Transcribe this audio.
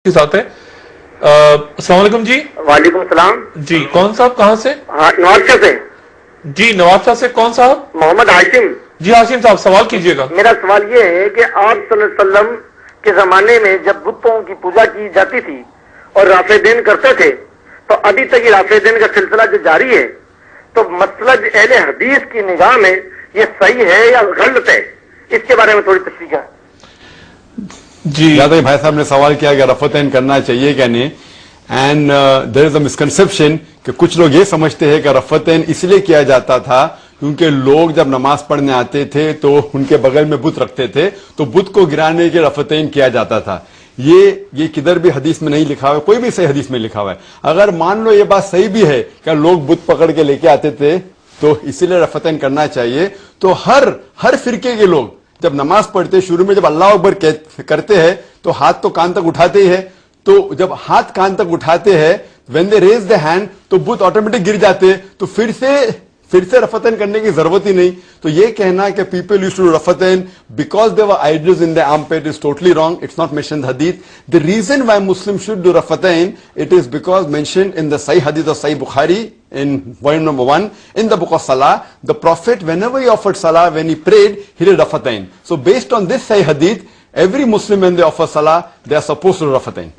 کے ساتھ ہے. السلام علیکم جی. وعلیکم السلام جی کون صاحب کہاں سے؟ ہاں نواز شاہ سے. جی نواز شاہ سے. کون صاحب؟ محمد ہاشم. جی ہاشم صاحب سوال کیجئے گا. میرا سوال یہ ہے کہ آپ صلی اللہ علیہ وسلم کے زمانے میں جب بتوں کی پوجا کی جاتی تھی اور رافدین کرتے تھے تو ابھی تک یہ رافدین کا سلسلہ جو جاری ہے تو مسلک اہل حدیث کی نگاہ میں یہ صحیح ہے یا غلط ہے؟ اس کے بارے میں تھوڑی تشریح ہے. جی یاد بھائی صاحب نے سوال کیا کہ رفتین کرنا چاہیے کہ نہیں. And there is a misconception کہ کچھ لوگ یہ سمجھتے ہیں کہ رفتین اس لیے کیا جاتا تھا کیونکہ لوگ جب نماز پڑھنے آتے تھے تو ان کے بغل میں بت رکھتے تھے تو بت کو گرانے کے رفتین کیا جاتا تھا. یہ کدھر بھی حدیث میں نہیں لکھا ہوا ہے, کوئی بھی صحیح حدیث میں لکھا ہوا ہے. اگر مان لو یہ بات صحیح بھی ہے کہ لوگ بت پکڑ کے لے کے آتے تھے تو اسی لیے رفتین کرنا چاہیے, تو ہر فرقے کے لوگ جب نماز پڑھتے شروع میں جب اللہ اکبر کرتے ہیں تو ہاتھ تو کان تک اٹھاتے ہی ہے, تو جب ہاتھ کان تک اٹھاتے ہیں when they raise the hand تو بت آٹومیٹک گر جاتے, تو پھر سے رفتین کرنے کی ضرورت ہی نہیں. تو یہ کہنا کہ پیپل یوز ٹو ڈو رفتین because they were idols in their armpit is totally wrong. It's not mentioned in the hadith. The reason why Muslims should do rafatayn, it is because mentioned in the Sahih hadith of Sahih Bukhari in volume number 1 in the book of Salah. The Prophet whenever he offered Salah, when he prayed, he did rafatayn. So based on this Sahih hadith, every Muslim when they offer Salah, they are supposed to do rafatayn.